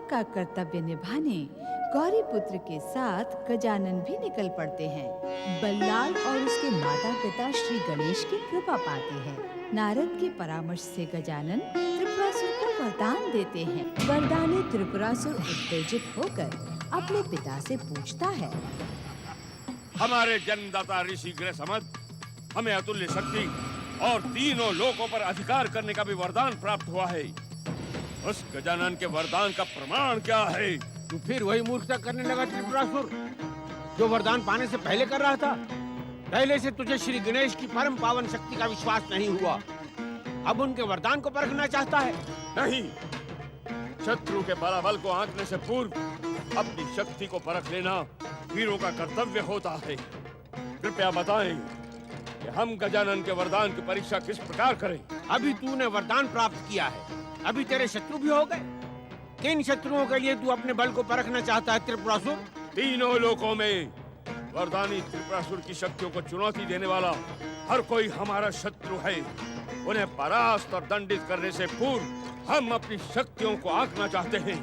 का कर्तव्य निभाने गौरी पुत्र के साथ गजानन भी निकल पड़ते हैं। बल्लाल और उसके माता पिता श्री गणेश की कृपा पाते हैं। नारद के परामर्श से गजानन त्रिपुरासुर को वरदान देते हैं। वरदानी त्रिपुरासुर उत्तेजित होकर अपने पिता से पूछता है, हमारे जन्मदाता ऋषि ग्रहसमद हमें अतुल्य शक्ति और तीनों लोकों पर अधिकार करने का भी वरदान प्राप्त हुआ है। उस गजानन के वरदान का प्रमाण क्या है? तू फिर वही मूर्खता करने लगा त्रिपुरासुर, जो वरदान पाने से पहले कर रहा था। पहले से तुझे श्री गणेश की परम पावन शक्ति का विश्वास नहीं हुआ, अब उनके वरदान को परखना चाहता है। नहीं, शत्रु के बलाबल को आंकने से पूर्व अपनी शक्ति को परख लेना वीरों का कर्तव्य होता है। कृपया बताएं कि हम गजानन के वरदान की परीक्षा किस प्रकार करें? अभी तूने वरदान प्राप्त किया है, अभी तेरे शत्रु भी हो गए। किन शत्रुओं के लिए तू अपने बल को परखना चाहता है त्रिपुरासुर? तीनों लोकों में वरदानी त्रिपुरासुर की शक्तियों को चुनौती देने वाला हर कोई हमारा शत्रु है। उन्हें परास्त और दंडित करने से पूर्व हम अपनी शक्तियों को आंकना चाहते हैं।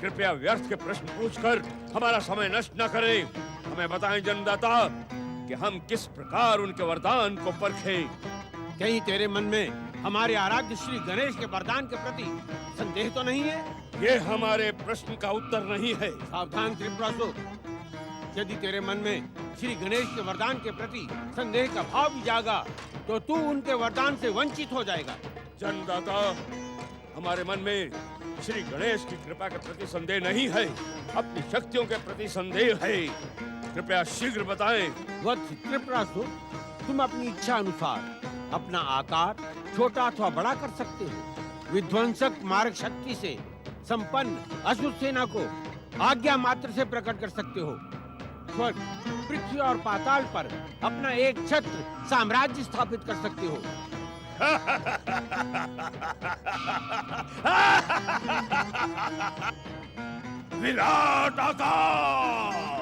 कृपया व्यर्थ के प्रश्न पूछकर हमारा समय नष्ट न करें। हमें बताएं जन्मदाता कि हम किस प्रकार उनके वरदान को परखें। कहीं तेरे मन में हमारे आराध्य श्री गणेश के वरदान के प्रति संदेह तो नहीं है? ये हमारे प्रश्न का उत्तर नहीं है। सावधान त्रिपुरासुर, यदि तेरे मन में श्री गणेश के वरदान के प्रति संदेह का भाव भी जागा तो तू उनके वरदान से वंचित हो जाएगा। जन्मदाता, हमारे मन में श्री गणेश की कृपा के प्रति संदेह नहीं है, अपनी शक्तियों के प्रति संदेह है। कृपया शीघ्र बताएं। वत्स त्रिपुरासुर, तुम अपनी इच्छा अनुसार अपना आकार छोटा अथवा बड़ा कर सकते हो। विध्वंसक मारक शक्ति से संपन्न असुर सेना को आज्ञा मात्र से प्रकट कर सकते हो। स्वर्ग, पृथ्वी और पाताल पर अपना एक छत्र साम्राज्य स्थापित कर सकते हो। विराट आकार!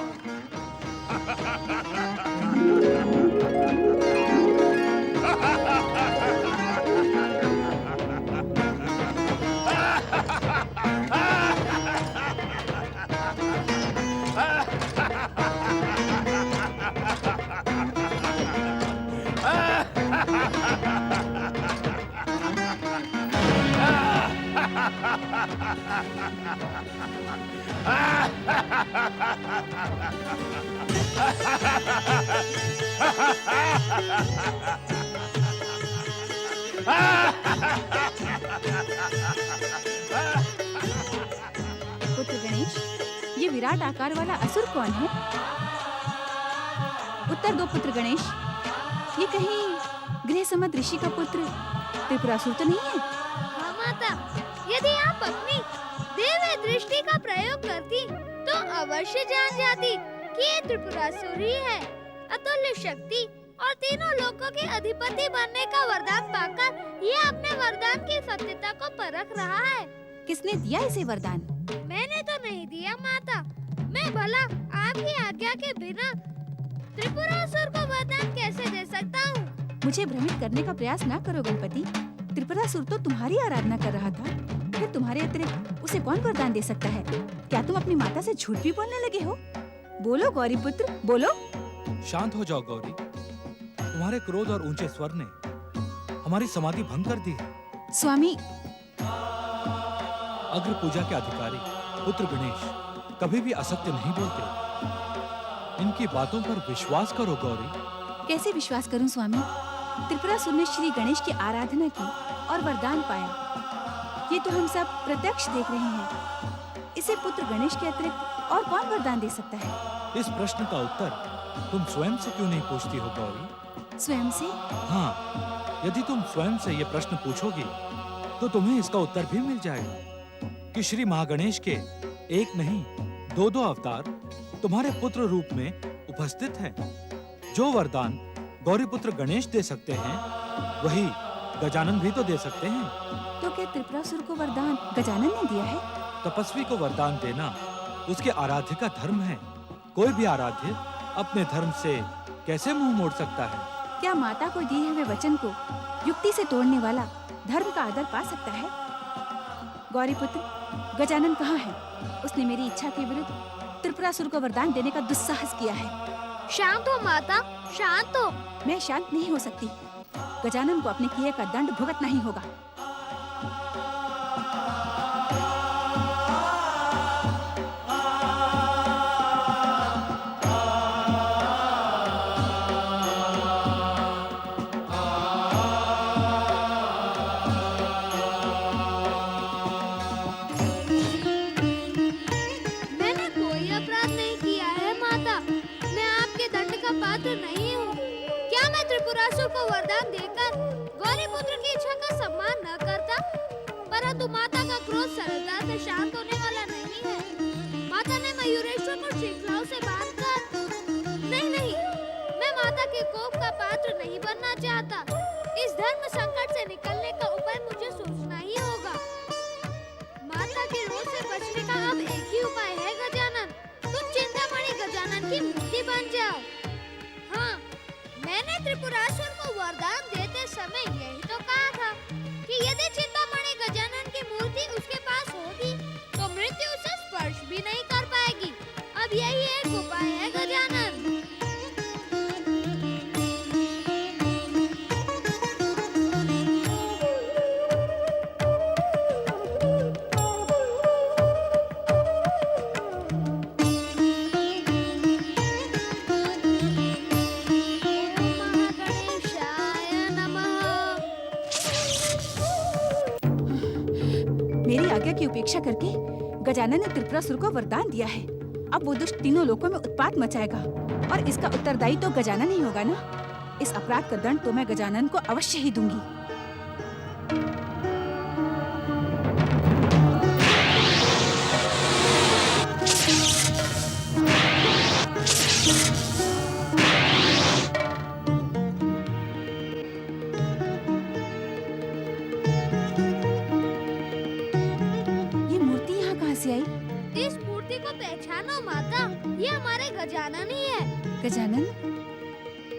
पुत्र गणेश, ये विराट आकार वाला असुर कौन है? उत्तर दो पुत्र गणेश। ये कहीं गृहसमद ऋषि का पुत्र त्रिपुरासुर तो नहीं है? हाँ माता, यदि आप अपनी दिव्य दृष्टि का प्रयोग करती तो अवश्य जान जाती कि ये त्रिपुरासुर ही है। अतुल्य शक्ति और तीनों लोकों के अधिपति बनने का वरदान पाकर ये अपने वरदान की सत्यता को परख रहा है। किसने दिया इसे वरदान? मैंने तो नहीं दिया माता, मैं भला आपकी आज्ञा के बिना त्रिपुरासुर को वरदान कैसे दे सकता हूँ? मुझे भ्रमित करने का प्रयास ना करो गणपति। त्रिपुरासुर तो तुम्हारी आराधना कर रहा था, फिर तुम्हारे अतिरिक्त उसे कौन वरदान दे सकता है? क्या तुम अपनी माता से झूठ भी बोलने लगे हो? बोलो गौरी पुत्र, बोलो। शांत हो जाओ गौरी, तुम्हारे क्रोध और ऊंचे स्वर ने हमारी समाधि भंग कर दी है। स्वामी, अग्र पूजा के अधिकारी पुत्र गणेश कभी भी असत्य नहीं बोलते। इनकी बातों पर विश्वास करो गौरी। कैसे विश्वास करूं स्वामी? त्रिपुरासुर ने श्री गणेश की आराधना की और वरदान पाया, ये तो हम सब प्रत्यक्ष देख रहे हैं। इसे पुत्र गणेश के अतिरिक्त और कौन वरदान दे सकता है? इस प्रश्न का उत्तर तुम स्वयं से क्यों नहीं पूछती हो गौरी? स्वयं से? हाँ, यदि तुम स्वयं से ये प्रश्न पूछोगी तो तुम्हें इसका उत्तर भी मिल जाएगा कि श्री महागणेश के एक नहीं दो अवतार तुम्हारे पुत्र रूप में उपस्थित हैं। जो वरदान गौरी पुत्र गणेश दे सकते हैं, वही गजानन भी तो दे सकते हैं। तो क्या त्रिपुरासुर को वरदान गजानन ने दिया है? तपस्वी को वरदान देना उसके आराध्य का धर्म है। कोई भी आराध्य अपने धर्म से कैसे मुंह मोड़ सकता है? क्या माता को दिए हुए वचन को युक्ति से तोड़ने वाला धर्म का आदर पा सकता है? गौरीपुत्र, गजानन कहाँ है? उसने मेरी इच्छा के विरुद्ध त्रिपुरासुर को वरदान देने का दुस्साहस किया है। शांत हो माता, शांत हो। मैं शांत नहीं हो सकती। गजानन को अपने किए का दंड भुगतना ही होगा। मैंने कोई अपराध नहीं किया है माता। मैं आपके दंड का पात्र नहीं हूँ। क्या मैं त्रिपुरासुर को वरदान देकर गौरीपुत्र की इच्छा का सम्मान न करता? परंतु माता का क्रोध सरलता से शांत होने वाला नहीं है। माता ने मयूरेश्वर को श्रृंखलाओं से बांधकर नहीं, मैं माता के कोप का पात्र नहीं बनना चाहता। इस धर्म संकट से निकलने का उपाय मुझे सोचना ही होगा। माता के रोष से बचने का अब एक ही उपाय है गजानन। तुम चिंतामणि गजानन की मूर्ति बन जाओ। हाँ, मैंने त्रिपुरासुर को वरदान देते समय यही तो कहा था कि यदि चिंतामणि गजानन की मूर्ति उसके पास होगी तो मृत्यु उसे स्पर्श भी नहीं कर पाएगी। अब यही एक उपाय है गजानन। मेरी आज्ञा की उपेक्षा करके गजानन ने त्रिपुरासुर को वरदान दिया है। अब वो दुष्ट तीनों लोकों में उत्पात मचाएगा और इसका उत्तरदायी तो गजानन ही होगा ना। इस अपराध का दंड तो मैं गजानन को अवश्य ही दूंगी। ये मूर्ति यहाँ कहाँ से आई? इस मूर्ति को पहचानो माता, ये हमारे गजानन ही है। गजानन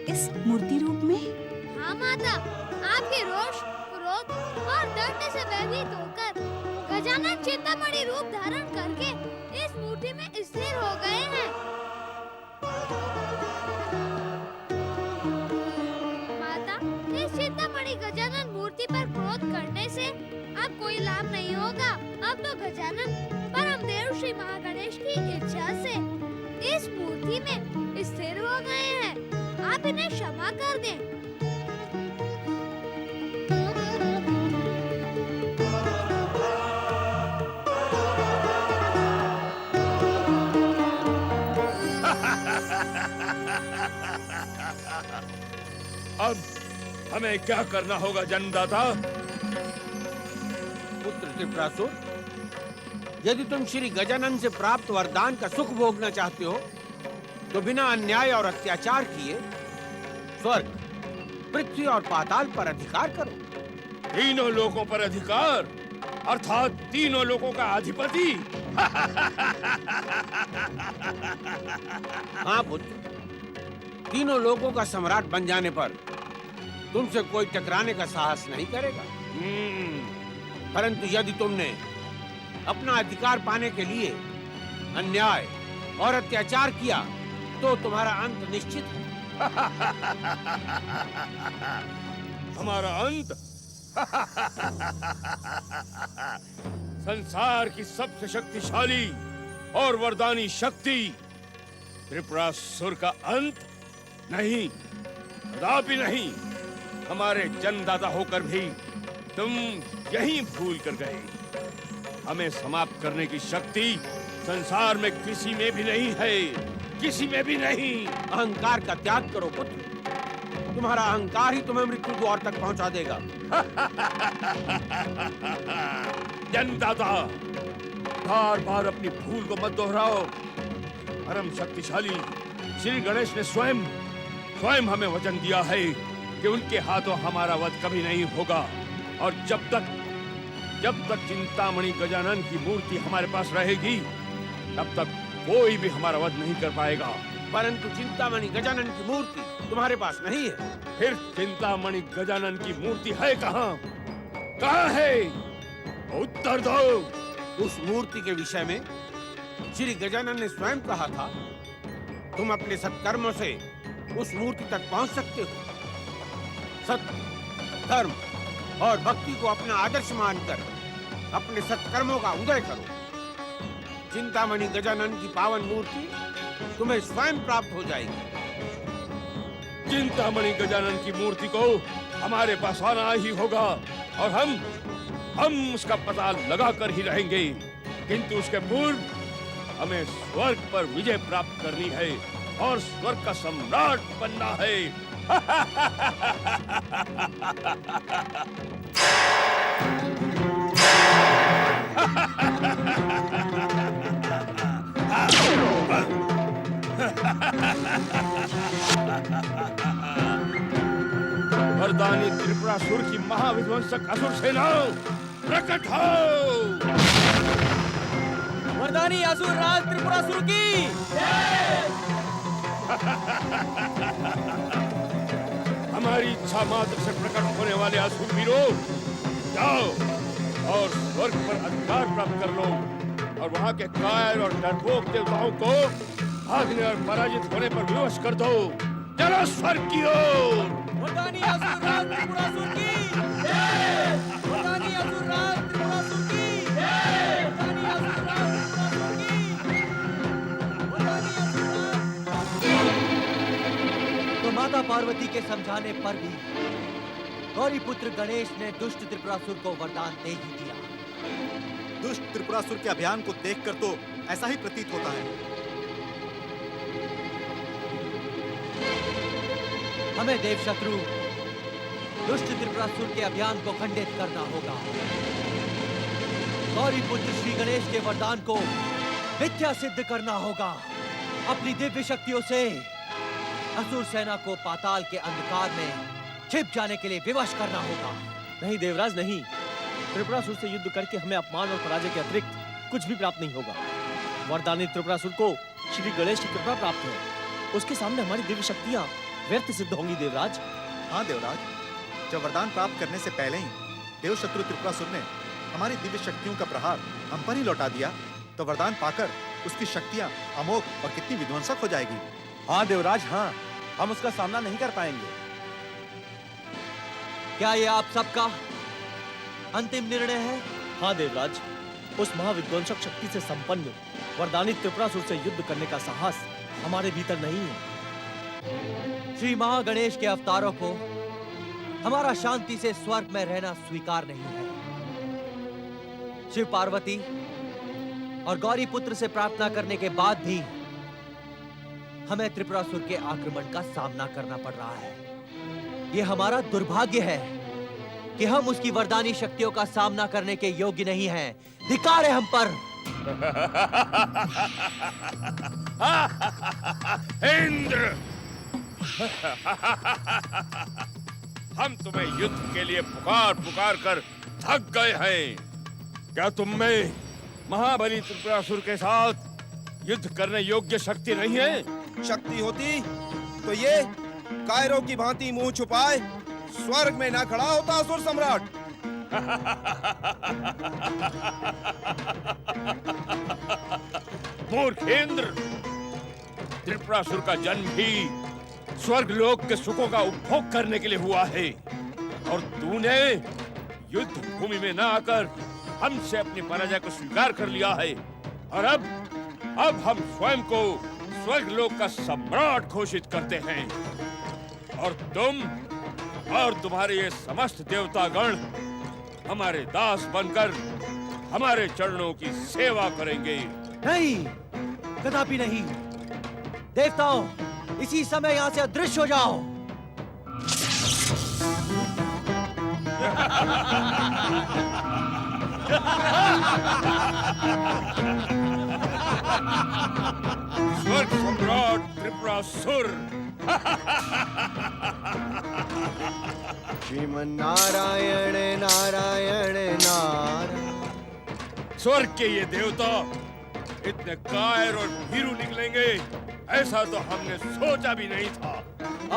इस मूर्ति रूप में? हाँ माता, आपके रोष, क्रोध और दंड से भयभीत होकर गजानन चिंतामणि रूप धारण करके इस मूर्ति में स्थिर हो गए हैं। माता, इस चिंतामणि गजानन मूर्ति पर क्रोध करने से अब कोई लाभ नहीं होगा। अब तो गजानन परमदेव श्री महागणेश की इच्छा से इस मूर्ति में स्थिर हो गए हैं। आप इन्हें क्षमा कर दें। अब हमें क्या करना होगा जन्मदाता? पुत्र त्रिपुरासुर, यदि तुम श्री गजानन से प्राप्त वरदान का सुख भोगना चाहते हो तो बिना अन्याय और अत्याचार किए स्वर्ग, पृथ्वी और पाताल पर अधिकार करो। तीनों लोकों पर अधिकार अर्थात तीनों लोकों का अधिपति। हाँ पुत्र, तीनों लोकों का सम्राट बन जाने पर तुमसे कोई टकराने का साहस नहीं करेगा। परंतु यदि तुमने अपना अधिकार पाने के लिए अन्याय और अत्याचार किया तो तुम्हारा अंत निश्चित है। हमारा अंत? संसार की सबसे शक्तिशाली और वरदानी शक्ति त्रिपुरासुर का अंत? नहीं, कदापि नहीं। हमारे जन्मदाता होकर भी तुम यही भूल कर गए। हमें समाप्त करने की शक्ति संसार में किसी में भी नहीं है, किसी में भी नहीं। अहंकार का त्याग करो पुत्र, तुम्हारा अहंकार ही तुम्हें मृत्यु द्वार तक पहुंचा देगा। जन्मदाता, बार बार अपनी भूल को मत दोहराओ। परम शक्तिशाली श्री गणेश ने स्वयं हमें वचन दिया है कि उनके हाथों हमारा वध कभी नहीं होगा। और जब तक चिंतामणि गजानन की मूर्ति हमारे पास रहेगी तब तक कोई भी हमारा वध नहीं कर पाएगा। परंतु चिंतामणि गजानन की मूर्ति तुम्हारे पास नहीं है। फिर चिंतामणि गजानन की मूर्ति है कहाँ? कहाँ है? उत्तर दो। उस मूर्ति के विषय में श्री गजानन ने स्वयं कहा था, तुम अपने सत्कर्मों से उस मूर्ति तक पहुंच सकते हो। सत्य, धर्म और भक्ति को अपना आदर्श मानकर अपने सत्कर्मों का उदय करो। चिंतामणि गजानन की पावन मूर्ति तुम्हें स्वयं प्राप्त हो जाएगी। चिंतामणि गजानन की मूर्ति को हमारे पास आना ही होगा और हम उसका पता लगा कर ही रहेंगे, किंतु उसके पूर्व हमें स्वर्ग पर विजय प्राप्त करनी है और स्वर्ग का सम्राट बनना है। वरदानी त्रिपुरासुर की महाविध्वंसक असुर सेना प्रकट हो। वरदानी असुर राज त्रिपुरासुर की हमारी इच्छा मात्र से प्रकट होने वाले असुर वीरों, जाओ और स्वर्ग पर अधिकार प्राप्त कर लो और वहां के कायर और डरपोक देवताओं को भागने और पराजित होने पर विवश कर दो। चलो स्वर्ग की ओर। वरदानी असुर राज त्रिपुरासुर की जय। वरदानी असुर राज त्रिपुरासुर की जय। वरदानी असुर राज त्रिपुरासुर की वरदानी असुर राज। तो माता पार्वती के समझाने पर भी गौरी पुत्र गणेश ने दुष्ट त्रिपुरासुर को वरदान दे ही दिया। दुष्ट त्रिपुरासुर के अभियान को देखकर तो ऐसा ही प्रतीत होता है। हमें देवशत्रु दुष्ट त्रिपुरासुर के अभियान को खंडित करना होगा। गौरी पुत्र श्री गणेश के वरदान को मिथ्या सिद्ध करना होगा। अपनी दिव्य शक्तियों से असुर सेना को पाताल के अंधकार में छिप जाने के लिए विवश करना होगा। नहीं देवराज नहीं, त्रिपुरासुर से युद्ध करके हमें अपमान और पराजय के अतिरिक्त कुछ भी प्राप्त नहीं होगा। वरदानी त्रिपुरासुर को श्री गणेश की कृपा प्राप्त है, उसके सामने हमारी दिव्य शक्तियां व्यर्थ सिद्ध होंगी देवराज। हाँ देवराज, जब वरदान प्राप्त करने से पहले ही देवशत्रु त्रिपुरासुर ने हमारी दिव्य शक्तियों का प्रहार हम पर ही लौटा दिया, तो वरदान पाकर उसकी शक्तियां अमोघ और कितनी विध्वंसक हो जाएगी। हाँ देवराज, हाँ, हम उसका सामना नहीं कर पाएंगे। क्या ये आप सबका अंतिम निर्णय है? हाँ देवराज, उस महाविध्वंसक शक्ति से संपन्न वरदानी त्रिपुरासुर से युद्ध करने का साहस हमारे भीतर नहीं है। श्री महागणेश के अवतारों को हमारा शांति से स्वर्ग में रहना स्वीकार नहीं है। शिव पार्वती और गौरी पुत्र से प्रार्थना करने के बाद भी हमें त्रिपुरासुर के आक्रमण का सामना करना पड़ रहा है। यह हमारा दुर्भाग्य है कि हम उसकी वरदानी शक्तियों का सामना करने के योग्य नहीं हैं। धिक्कार है हम पर। इंद्र, हम तुम्हें युद्ध के लिए पुकार पुकार कर थक गए हैं। क्या तुम में महाबली त्रिपुरासुर के साथ युद्ध करने योग्य शक्ति नहीं है? शक्ति होती तो ये कायरों की भांति मुंह छुपाए स्वर्ग में ना खड़ा होता असुर सम्राट। मूर्खेंद्र, त्रिपुरासुर का जन्म भी स्वर्ग लोक के सुखों का उपभोग करने के लिए हुआ है और तूने युद्ध भूमि में न आकर हमसे अपनी पराजय को स्वीकार कर लिया है और अब हम स्वयं को स्वर्ग लोक का सम्राट घोषित करते हैं और तुम और तुम्हारे ये समस्त देवतागण हमारे दास बनकर हमारे चरणों की सेवा करेंगे। नहीं, कदापि नहीं। देवताओं, इसी समय यहाँ से अदृश्य हो जाओ। स्वर्ग सम्राट त्रिपुरासुर। श्रीमन्नारायण नारायण नारायण। स्वर्ग के ये देवता इतने कायर और भीरू निकलेंगे ऐसा तो हमने सोचा भी नहीं था।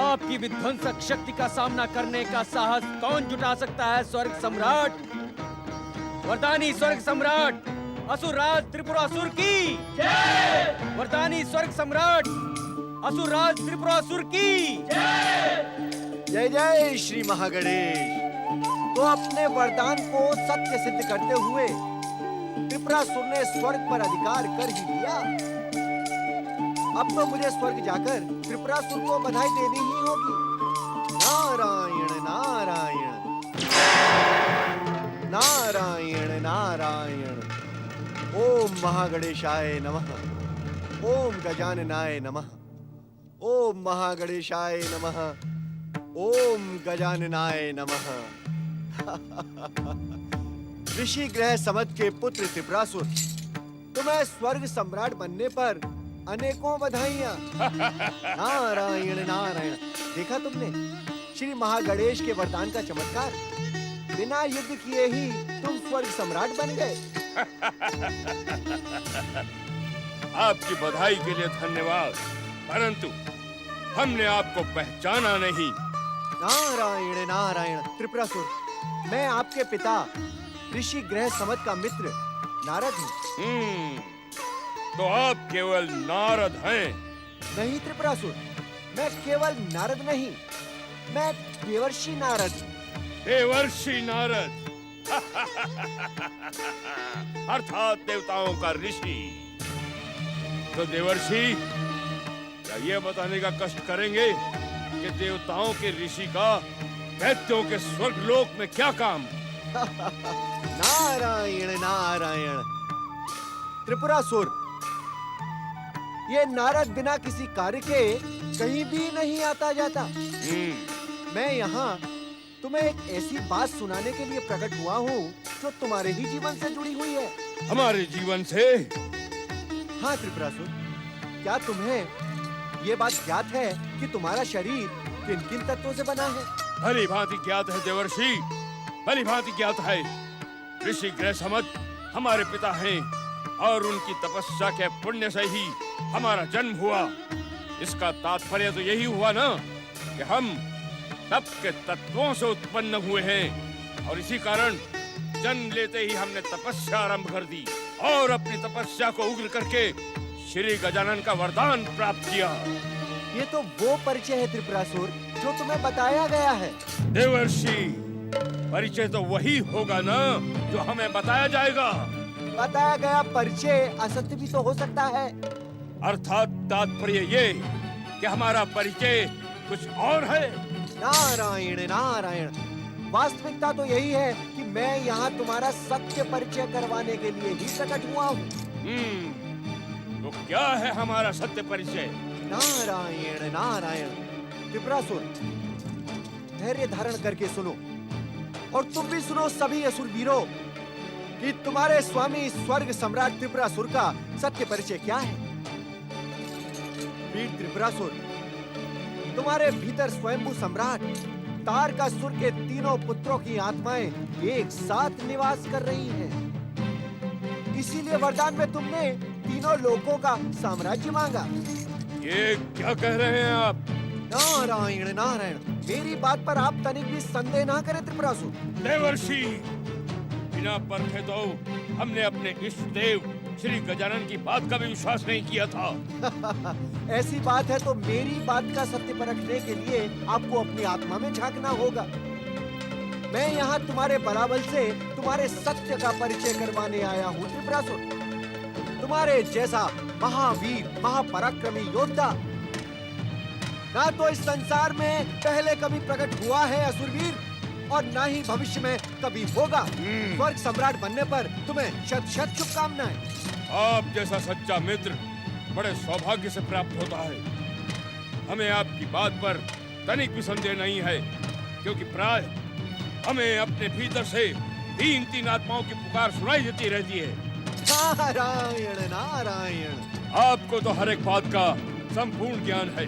आपकी विध्वंसक शक्ति का सामना करने का साहस कौन जुटा सकता है स्वर्ग सम्राट? वरदानी स्वर्ग सम्राट असुरराज त्रिपुरासुर की जय। वरदानी स्वर्ग सम्राट असुरराज त्रिपुरासुर की जय जय श्री महागणेश। तो अपने वरदान को सत्य सिद्ध करते हुए त्रिपुरासुर ने स्वर्ग पर अधिकार कर ही लिया। अब तो मुझे स्वर्ग जाकर त्रिपुरासुर को बधाई देनी ही होगी। नारायण नारायण नारायण नारायण। ओम महागणेशाय नमः। ओम गजाननाय नमः। ओम महागणेशाय नमः। ओम गजाननाय नमः। ऋषि ग्रह समद के पुत्र त्रिपुरासुर, तुम्हें स्वर्ग सम्राट बनने पर अनेकों बधाइयां। नारायण नारायण। देखा तुमने श्री महागणेश के वरदान का चमत्कार? बिना युद्ध किए ही तुम स्वर्ग सम्राट बन गए। आपकी बधाई के लिए धन्यवाद, परंतु हमने आपको पहचाना नहीं। नारायण नारायण। त्रिपुरासुर, मैं आपके पिता ऋषि ग्रह समद का मित्र नारद हूँ। तो आप केवल नारद हैं? नहीं त्रिपुरासुर, मैं केवल नारद नहीं, मैं देवर्षि नारद। देवर्षि नारद अर्थात देवताओं का ऋषि। तो देवर्षि, क्या ये बताने का कष्ट करेंगे कि देवताओं के ऋषि का दैत्यों के स्वर्गलोक में क्या काम? नारायण नारायण। त्रिपुरासुर, ये नारद बिना किसी कार्य के कहीं भी नहीं आता जाता। मैं यहाँ तुम्हें एक ऐसी बात सुनाने के लिए प्रकट हुआ हूँ जो तुम्हारे ही जीवन से जुड़ी हुई है। हमारे जीवन से? हाँ त्रिपुरासुर, क्या तुम्हें ये बात ज्ञात है कि तुम्हारा शरीर किन किन तत्वों से बना है? भली भांति ज्ञात है देवर्षि, भली भांति ज्ञात है। ऋषि ग्रह समद हमारे पिता हैं और उनकी तपस्या के पुण्य से ही हमारा जन्म हुआ। इसका तात्पर्य तो यही हुआ ना कि हम तप के तत्वों से उत्पन्न हुए हैं और इसी कारण जन्म लेते ही हमने तपस्या आरंभ कर दी और अपनी तपस्या को उग्र करके श्री गजानन का वरदान प्राप्त किया। ये तो वो परिचय है त्रिपुरासुर जो तुम्हें बताया गया है। देवर्षि, परिचय तो वही होगा ना जो हमें बताया जाएगा। बताया गया परिचय असत्य भी तो हो सकता है। अर्थात तात्पर्य ये कि हमारा परिचय कुछ और है। नारायण नारायण। वास्तविकता तो यही है कि मैं यहाँ तुम्हारा सत्य परिचय करवाने के लिए ही प्रकट हुआ हूँ। तो क्या है हमारा सत्य परिचय? नारायण नारायण। त्रिपुरासुर, धैर्य धारण करके सुनो और तुम भी सुनो सभी असुरवीरों कि तुम्हारे स्वामी स्वर्ग सम्राट त्रिपुरासुर का सत्य परिचय क्या है। वीर त्रिपुरासुर, तुम्हारे भीतर स्वयंभू सम्राट तारकासुर के तीनों पुत्रों की आत्माएं एक साथ निवास कर रही हैं। इसीलिए वरदान में तुमने तीनों लोकों का साम्राज्य मांगा। ये क्या कह रहे हैं आप? नारायण नारायण। मेरी बात पर आप तनिक भी संदेह ना करें त्रिपुरासुर। देवर्षि, बिना परखे तो हमने अपने इष्ट देव श्री गजानन की बात का भी विश्वास नहीं किया था। ऐसी बात है तो मेरी बात का सत्य परखने के लिए आपको अपनी आत्मा में झांकना होगा। मैं यहाँ तुम्हारे बलाबल से तुम्हारे सत्य का परिचय करवाने आया हूँ त्रिपुरासुर। तुम्हारे जैसा महावीर महापराक्रमी योद्धा ना तो इस संसार में पहले कभी प्रकट हुआ है असुरवीर, और ना ही भविष्य में कभी होगा। स्वर्ग सम्राट बनने पर तुम्हें शत शत शुभकामनाएं। आप जैसा सच्चा मित्र बड़े सौभाग्य से प्राप्त होता है। हमें आपकी बात पर तनिक भी संदेह नहीं है, क्योंकि प्राय हमें अपने भीतर से तीन तीन आत्माओं की पुकार सुनाई देती रहती है। नारायण नारायण। आपको तो हर एक बात का संपूर्ण ज्ञान है,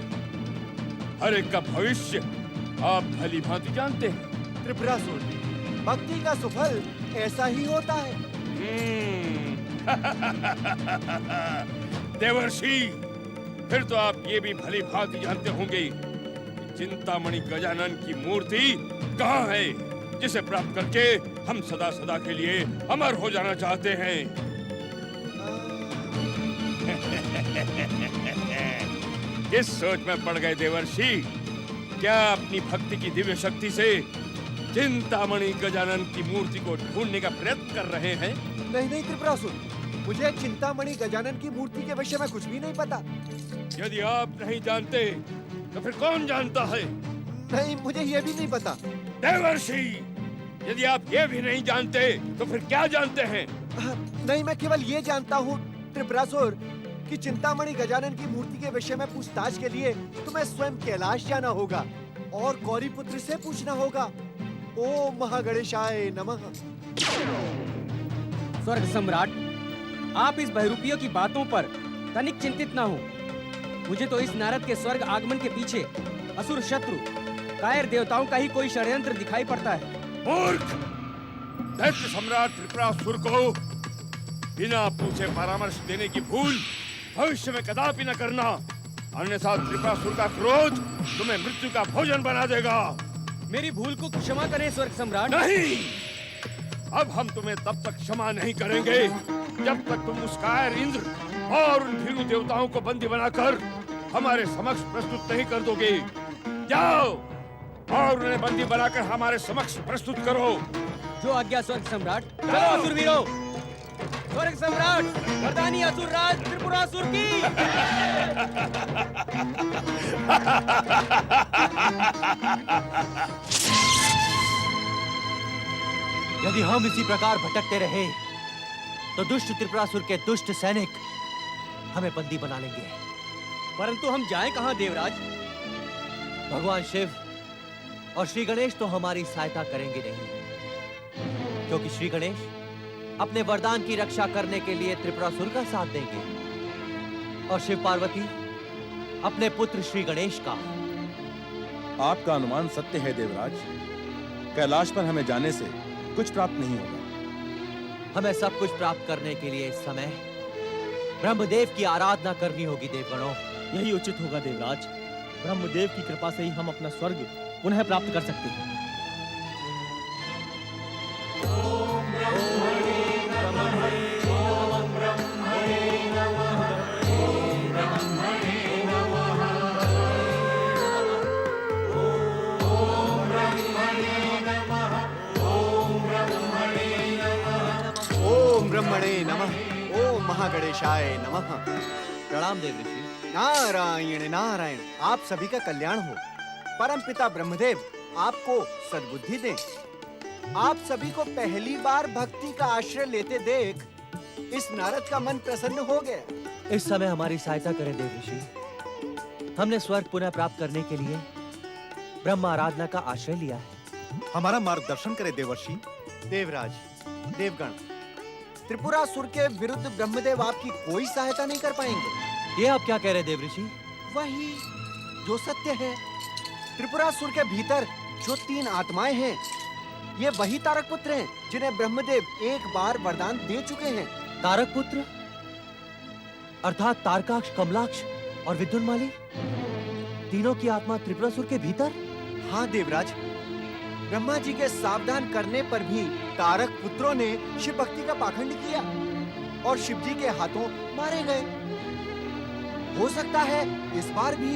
हर एक का भविष्य आप भली भांति जानते हैं। त्रिपुरासुर, भक्ति का सुफल ऐसा ही होता है। देवर्षि, फिर तो आप ये भी भली भांति जानते होंगे कि चिंतामणि गजानन की मूर्ति कहाँ है, जिसे प्राप्त करके हम सदा सदा के लिए अमर हो जाना चाहते हैं। किस सोच में पड़ गए देवर्षि? क्या अपनी भक्ति की दिव्य शक्ति से चिंतामणि गजानन की मूर्ति को ढूंढने का प्रयत्न कर रहे हैं? नहीं नहीं त्रिपुरासुर, मुझे चिंतामणि गजानन की मूर्ति के विषय में कुछ भी नहीं पता। यदि आप नहीं जानते तो फिर कौन जानता है? नहीं, मुझे ये भी नहीं पता। देवर्षि, यदि आप ये भी नहीं जानते तो फिर क्या जानते हैं? नहीं, मैं केवल ये जानता हूँ त्रिपुरासुर कि चिंतामणि गजानन की मूर्ति के विषय में पूछताछ के लिए तुम्हें स्वयं कैलाश जाना होगा और गौरीपुत्र से पूछना होगा। ओम महागणेशाय नमः। स्वर्ग सम्राट, आप इस बहरूपियों की बातों पर तनिक चिंतित न हो। मुझे तो इस नारद के स्वर्ग आगमन के पीछे असुर शत्रु कायर देवताओं का ही कोई षड्यंत्र दिखाई पड़ता है। मूर्ख! दैत्य सम्राट त्रिपुरासुर को बिना पूछे परामर्श देने की भूल भविष्य में कदापि न करना, अन्यथा त्रिपुरासुर का क्रोध तुम्हें मृत्यु का भोजन बना देगा। मेरी भूल को क्षमा करें स्वर्ग सम्राट। नहीं, अब हम तुम्हें तब तक क्षमा नहीं करेंगे जब तक तुम उस कायर इंद्र और उन भीरू देवताओं को बंदी बनाकर हमारे समक्ष प्रस्तुत नहीं कर दोगे। जाओ और उन्हें बंदी बनाकर हमारे समक्ष प्रस्तुत करो। जो आज्ञा स्वर्ग सम्राट। चलो असुर वीरों, स्वर्ग सम्राट वरदानी असुर राज त्रिपुरासुर की। यदि हम इसी प्रकार भटकते रहे तो दुष्ट त्रिपुरासुर के दुष्ट सैनिक हमें बंदी बना लेंगे। परंतु हम जाएं कहां देवराज? भगवान शिव और श्री गणेश तो हमारी सहायता करेंगे नहीं, क्योंकि श्री गणेश अपने वरदान की रक्षा करने के लिए त्रिपुरासुर का साथ देंगे और शिव पार्वती अपने पुत्र श्री गणेश का। आपका अनुमान सत्य है देवराज। कैलाश पर हमें जाने से कुछ प्राप्त नहीं होगा। हमें सब कुछ प्राप्त करने के लिए इस समय ब्रह्मदेव की आराधना करनी होगी देवगणों। यही उचित होगा देवराज। ब्रह्मदेव की कृपा से ही हम अपना स्वर्ग पुनः प्राप्त कर सकते हैं। ओम ब्रह्मणे नमः। ओम महागणेशाय नमः। प्रणाम देव ऋषि। नारायण नारायण, आप सभी का कल्याण हो। परमपिता ब्रह्मदेव आपको सद्बुद्धि दें। आप सभी को पहली बार भक्ति का आश्रय लेते देख इस नारद का मन प्रसन्न हो गया। इस समय हमारी सहायता करें देव ऋषि। हमने स्वर्ग पुनः प्राप्त करने के लिए ब्रह्म आराधना का आश्रय लिया है। हमारा मार्गदर्शन करे देवर्षि। देवराज, देवगण, त्रिपुरासुर के विरुद्ध ब्रह्मदेव आपकी कोई सहायता नहीं कर पाएंगे। ये आप क्या कह रहे हैं देव ऋषि? वही जो सत्य है। त्रिपुरासुर के भीतर जो 3 आत्माएं हैं, ये वही तारक पुत्र हैं जिन्हें ब्रह्मदेव एक बार वरदान दे चुके हैं। तारक पुत्र अर्थात तारकाक्ष, कमलाक्ष और विद्युन्माली, तीनों की आत्मा त्रिपुरासुर के भीतर? हाँ देवराज, ब्रह्मा जी के सावधान करने पर भी तारक पुत्रों ने शिव भक्ति का पाखंड किया और शिव जी के हाथों मारे गए। हो सकता है इस बार भी।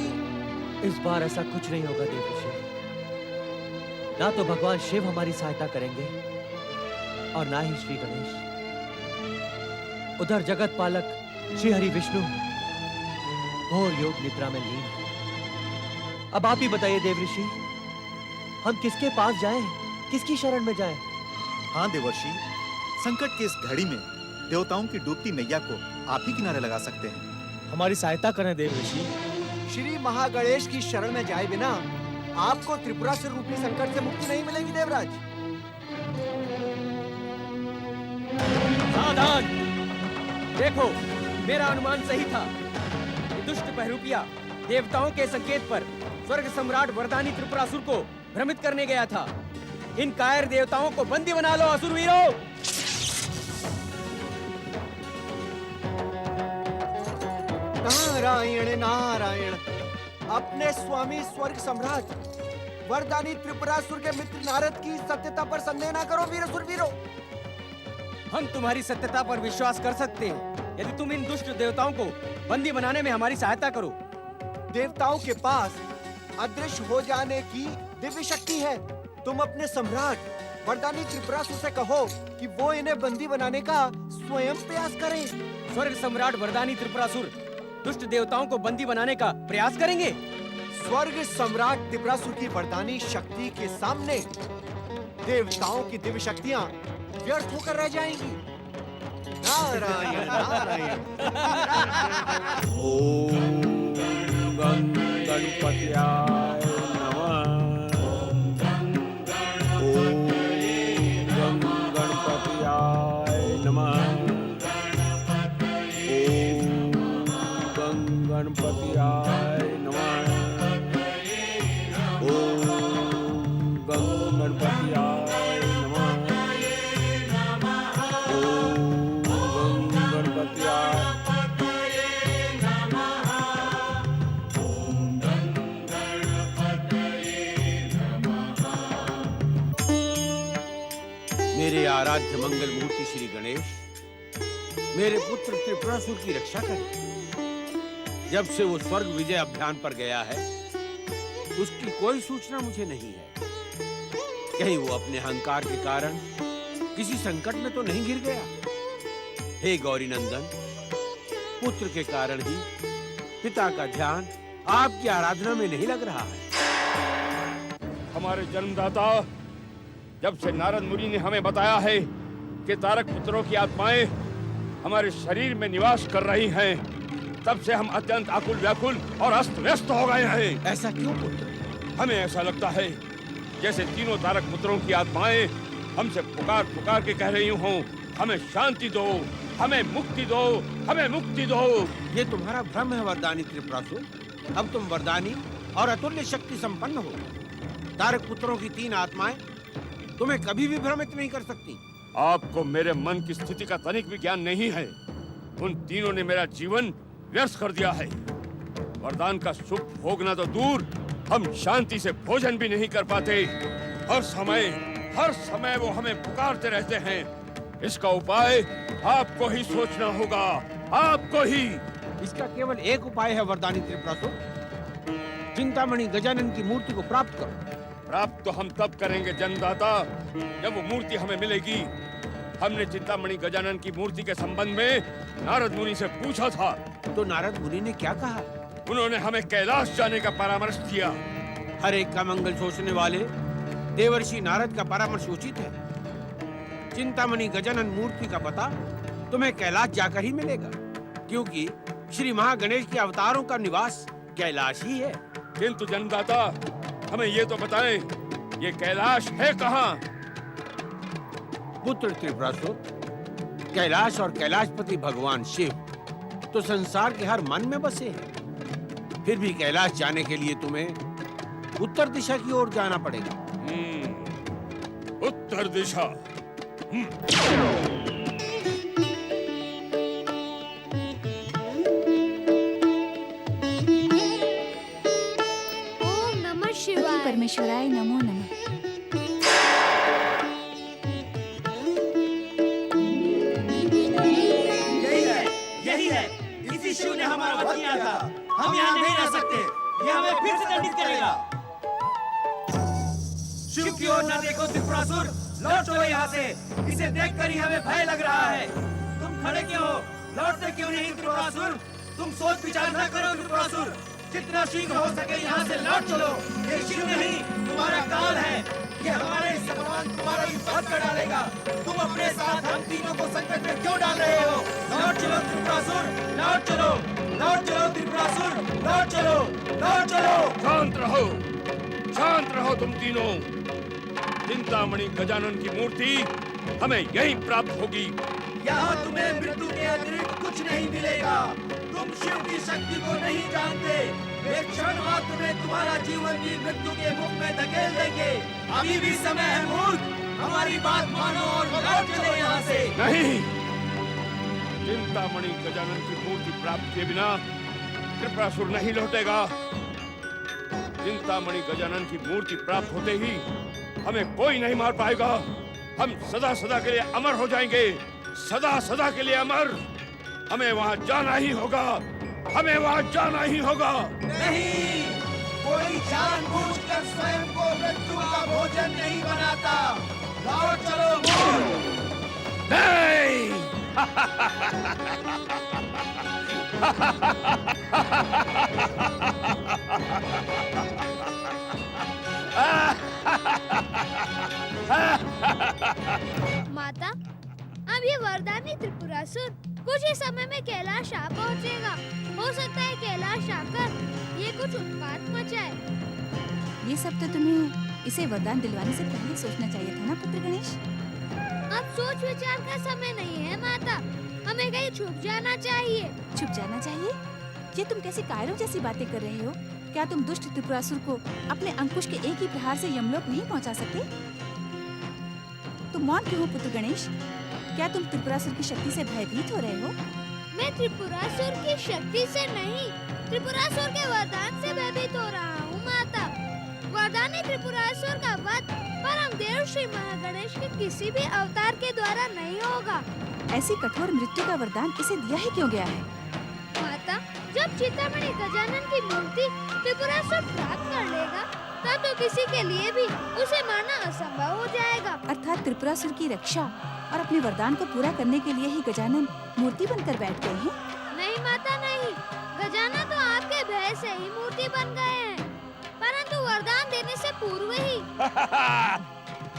इस बार ऐसा कुछ नहीं होगा देव ऋषि। ना तो भगवान शिव हमारी सहायता करेंगे और ना ही श्री गणेश। उधर जगत पालक श्री हरि विष्णु घोर योग निद्रा में लीन है। अब आप ही बताइए देव ऋषि, हम किसके पास जाएं? किसकी शरण में जाएं? हाँ देवर्षि, संकट की इस घड़ी में देवताओं की डूबती नैया को आप ही किनारे लगा सकते हैं। हमारी सहायता करें देव ऋषि। श्री महागणेश की शरण में जाए बिना आपको त्रिपुरासुर रूपी संकट से मुक्ति नहीं मिलेगी देवराज। सावधान! देखो, मेरा अनुमान सही था। ये दुष्ट बहरूपिया देवताओं के संकेत पर स्वर्ग सम्राट वरदानी त्रिपुरासुर को भ्रमित करने गया था। इन कायर देवताओं को बंदी बना लो असुर वीरों। नारायण नारायण, अपने स्वामी स्वर्ग सम्राट, वरदानी त्रिपुरासुर के मित्र नारद की सत्यता पर संदेह ना करो वीरसुर वीरो। हम तुम्हारी सत्यता पर विश्वास कर सकते हैं यदि तुम इन दुष्ट देवताओं को बंदी बनाने में हमारी सहायता करो। देवताओं के पास अदृश्य हो जाने की दिव्य शक्ति है। तुम अपने सम्राट वरदानी त्रिपुरासुर से कहो कि वो इन्हें बंदी बनाने का स्वयं प्रयास करें। स्वर्ग सम्राट वरदानी त्रिपुरासुर दुष्ट देवताओं को बंदी बनाने का प्रयास करेंगे। स्वर्ग सम्राट त्रिपुरासुर की वरदानी शक्ति के सामने देवताओं की दिव्य शक्तियां व्यर्थ होकर रह जाएंगी। नारायण नारायण। ओम गं गणपत्याय नमः। ओम गं गणपत्याय नमः। ओम गं गणपत्याय नमः। ओम गं गणपत्याय नमः। ओम गं गणपत्याय मेरे आराध्य मंगल मूर्ति श्री गणेश मेरे पुत्र त्रिपुरासुर की रक्षा करें। जब से वो स्वर्ग विजय अभियान पर गया है उसकी कोई सूचना मुझे नहीं है। कहीं वो अपने अहंकार के कारण किसी संकट में तो नहीं गिर गया। हे गौरी नंदन, पुत्र के कारण ही पिता का ध्यान आपकी आराधना में नहीं लग रहा है। हमारे जन्मदाता, जब से नारद मुनि ने हमें बताया है कि तारक पुत्रों की आत्माएं हमारे शरीर में निवास कर रही हैं, तब से हम अत्यंत आकुल व्याकुल और अस्त व्यस्त हो गए हैं। ऐसा क्यों पुत्र? हमें ऐसा लगता है जैसे तीनों तारक पुत्रों की आत्माएं हमसे पुकार पुकार के कह रही हों, हमें शांति दो, हमें मुक्ति दो, हमें मुक्ति दो। ये तुम्हारा भ्रम है वरदानी त्रिपुरासुर। अब तुम वरदानी और अतुल्य शक्ति संपन्न हो। तारक पुत्रों की तीन आत्माएं तुम्हें कभी भी भ्रमित नहीं कर सकती। आपको मेरे मन की स्थिति का तनिक भी ज्ञान नहीं है। उन तीनों ने मेरा जीवन व्यर्थ कर दिया है। वरदान का सुख भोगना तो दूर, हम शांति से भोजन भी नहीं कर पाते। हर समय वो हमें पुकारते रहते हैं। इसका उपाय आपको ही सोचना होगा, आपको ही। इसका केवल एक उपाय है वरदानी त्रिपुरासुर। चिंतामणि गजानन की मूर्ति को प्राप्त करो। प्राप्त तो हम तब करेंगे जन्मदाता, जब वो मूर्ति हमें मिलेगी। हमने चिंतामणि गजानन की मूर्ति के संबंध में नारद मुनि से पूछा था। तो नारद मुनि ने क्या कहा? उन्होंने हमें कैलाश जाने का परामर्श दिया। हर एक का मंगल सोचने वाले देवर्षि नारद का परामर्श उचित है। चिंतामणि गजानन मूर्ति का पता तुम्हें कैलाश जाकर ही मिलेगा, क्योंकि श्री महागणेश के अवतारों का निवास कैलाश ही है। किंतु जन्मदाता, हमें ये तो बताएं, ये कैलाश है कहाँ? पुत्र त्रिपुरासुर, कैलाश और कैलाशपति भगवान शिव तो संसार के हर मन में बसे हैं। फिर भी कैलाश जाने के लिए तुम्हें उत्तर दिशा की ओर जाना पड़ेगा। उत्तर दिशा। ओम नमः शिवाय। परमेश्वराय नमो नमः। यही है, इसी शिव ने हमारा वध किया था। हम यहाँ नहीं रह सकते, ये हमें फिर से दंडित करेगा। शिव की ओर न देखो त्रिपुरासुर, लौट चलो यहाँ से। इसे देखकर ही हमें भय लग रहा है। तुम खड़े क्यों हो? लौटते क्यों नहीं त्रिपुरासुर? तुम सोच विचार न करो त्रिपुरासुर। जितना शीघ्र हो सके यहाँ से लौट चलो। ये शिव नहीं, तुम्हारा काल है। ये हमारे भगवान तुम्हारा ही वध कर डालेगा। तुम अपने साथ हम तीनों को संकट में क्यों डाल रहे हो? लौट चलो त्रिपुरासुर, लौट चलो, लौट चलो त्रिपुरासुर, लौट चलो, लौट चलो। शांत रहो तुम तीनों। चिंतामणि गजानन की मूर्ति हमें यहीं प्राप्त होगी। यहाँ तुम्हें मृत्यु के अतिरिक्त कुछ नहीं मिलेगा। तुम शिव की शक्ति को नहीं जानते। एक क्षण मात्र में तुम्हारा जीवन भी मृत्यु के मुख में धकेल देंगे। अभी भी समय है मूर्ख, हमारी बात मानो और लौट चलो यहाँ से। नहीं, चिंतामणि गजानन की मूर्ति प्राप्त किए बिना त्रिपुरासुर नहीं लौटेगा। चिंतामणि गजानन की मूर्ति प्राप्त होते ही हमें कोई नहीं मार पाएगा। हम सदा सदा के लिए अमर हो जाएंगे, सदा सदा के लिए अमर। हमें वहाँ जाना ही होगा, हमें वहाँ जाना ही होगा। नहीं, कोई जानबूझकर स्वयं को मृत्यु का भोजन नहीं बनाता। लौट चलो नहीं। माता, अब ये वरदानी त्रिपुरासुर कुछ ही समय में कैलाश आ पहुंचेगा। हो सकता है कैलाश आकर ये कुछ उत्पात मचाए। ये सब तो तुम्हें इसे वरदान दिलवाने से पहले सोचना चाहिए था ना पुत्र गणेश। अब सोच विचार का समय नहीं है माता, हमें कहीं छुप जाना चाहिए। छुप जाना चाहिए? ये तुम कैसी कायरों जैसी बातें कर रहे हो? क्या तुम दुष्ट त्रिपुरासुर को अपने अंकुश के एक ही प्रहार से यमलोक नहीं पहुंचा सकते? तुम मौन क्यों हो पुत्र गणेश? क्या तुम त्रिपुरासुर की शक्ति से भयभीत हो रहे हो? मैं त्रिपुरासुर की शक्ति से नहीं, त्रिपुरासुर के वरदान से भयभीत हो रहा हूँ माता। वरदानी त्रिपुरासुर का वध परम देव श्री महागणेश के किसी भी अवतार के द्वारा नहीं होगा। ऐसी कठोर मृत्यु का वरदान इसे दिया ही क्यों गया है? माता, जब चिंतामणि गजानन की मूर्ति त्रिपुरासुर प्राप्त कर लेगा, तब तो किसी के लिए भी उसे मारना असंभव हो जाएगा। अर्थात त्रिपुरासुर की रक्षा और अपने वरदान को पूरा करने के लिए ही गजानन मूर्ति बनकर बैठ गए हैं? नहीं माता नहीं, गजानन तो आपके भय से ही मूर्ति बन गए हैं, परंतु वरदान देने से पूर्व ही।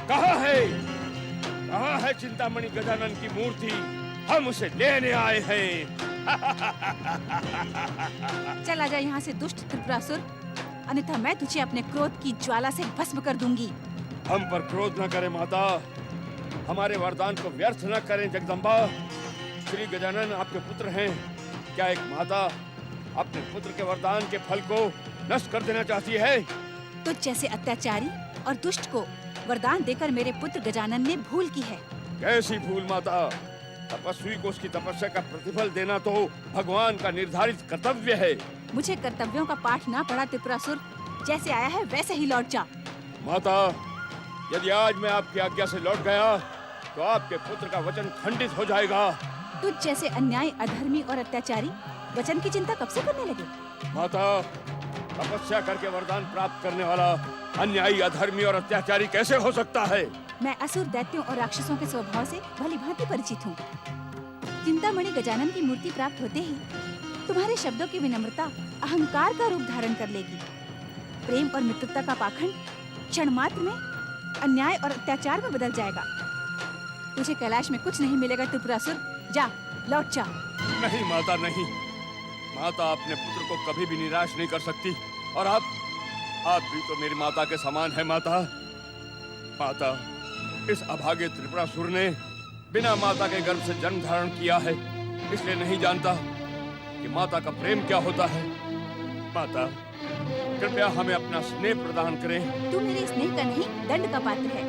कहाँ है चिंतामणि गजानन की मूर्ति? हम उसे लेने आए हैं। चल आजा यहाँ से दुष्ट त्रिपुरासुर, अन्यथा मैं तुझे अपने क्रोध की ज्वाला से भस्म कर दूंगी। हम पर क्रोध न करें माता, हमारे वरदान को व्यर्थ न करें जगदम्बा। श्री गजानन आपके पुत्र हैं, क्या एक माता अपने पुत्र के वरदान के फल को नष्ट कर देना चाहती है? तुझ जैसे अत्याचारी और दुष्ट को वरदान देकर मेरे पुत्र गजानन ने भूल की है। कैसी भूल माता? तपस्वी को उसकी तपस्या का प्रतिफल देना तो भगवान का निर्धारित कर्तव्य है। मुझे कर्तव्यों का पाठ ना पढ़ा त्रिपुरासुर, जैसे आया है वैसे ही लौट जा। माता, यदि आज मैं आपकी आज्ञा से लौट गया तो आपके पुत्र का वचन खंडित हो जाएगा। तुझ जैसे अन्यायी, अधर्मी और अत्याचारी वचन की चिंता कब से करने लगे? माता, तपस्या करके वरदान प्राप्त करने वाला अन्यायी, अधर्मी और अत्याचारी कैसे हो सकता है? मैं असुर, दैत्यों और राक्षसों के स्वभाव से भली भांति परिचित हूँ। चिंतामणि गजानन की मूर्ति प्राप्त होते ही तुम्हारे शब्दों की विनम्रता अहंकार का रूप धारण कर लेगी। प्रेम और मित्रता का पाखंड क्षण मात्र में अन्याय और अत्याचार में बदल जाएगा। तुझे कैलाश में कुछ नहीं मिलेगा त्रिपुरासुर, जा लौट जा। नहीं माता, नहीं। माता अपने पुत्र को कभी भी निराश नहीं कर सकती, और आप भी तो मेरी माता के समान है माता। माता, इस अभागे त्रिपुरासुर ने बिना माता के गर्भ से जन्म धारण किया है, इसलिए नहीं जानता कि माता का प्रेम क्या होता है। माता, कृपया हमें अपना स्नेह प्रदान करें। तू मेरे स्नेह का नहीं, दंड का पात्र है।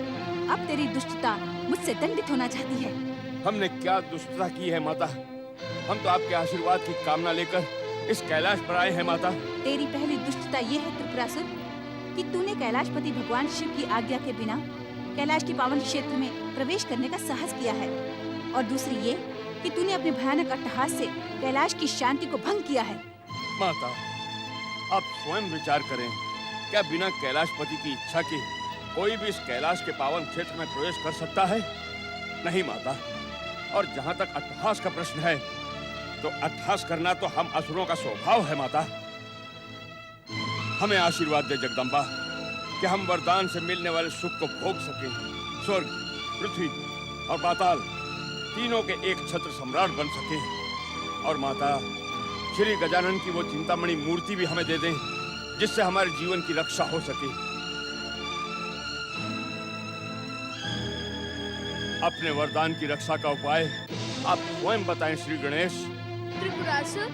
अब तेरी दुष्टता मुझसे दंडित होना चाहती है। हमने क्या दुष्टता की है माता? हम तो आपके आशीर्वाद की कामना लेकर इस कैलाश पर आए हैं माता। तेरी पहली दुष्टता ये है त्रिपुरासुर कि तूने कैलाशपति भगवान शिव की आज्ञा के बिना कैलाश के पावन क्षेत्र में प्रवेश करने का साहस किया है, और दूसरी ये कि तूने अपने भयानक अट्टहास से कैलाश की शांति को भंग किया है। माता, आप स्वयं विचार करें, क्या बिना कैलाशपति की इच्छा के कोई भी इस कैलाश के पावन क्षेत्र में प्रवेश कर सकता है? नहीं माता। और जहाँ तक अट्टहास का प्रश्न है, तो अट्टहास करना तो हम असुरों का स्वभाव है माता। हमें आशीर्वाद दे जगदम्बा कि हम वरदान से मिलने वाले सुख को भोग सकें। स्वर्ग, पृथ्वी और पाताल तीनों के एक छत्र सम्राट बन सकें। और माता, श्री गजानन की वो चिंतामणि मूर्ति भी हमें दे दें, जिससे हमारे जीवन की रक्षा हो सके। अपने वरदान की रक्षा का उपाय आप स्वयं बताएं श्री गणेश। त्रिपुरासुर,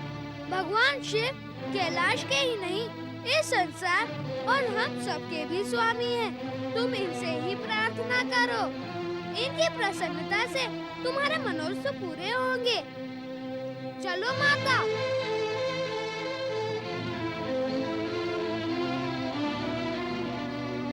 भगवान शिव कैलाश के ही नहीं, इस संसार और हम सबके भी स्वामी हैं। तुम इनसे ही प्रार्थना करो, इनकी प्रसन्नता से तुम्हारे मनोरथ पूरे होंगे। चलो माता।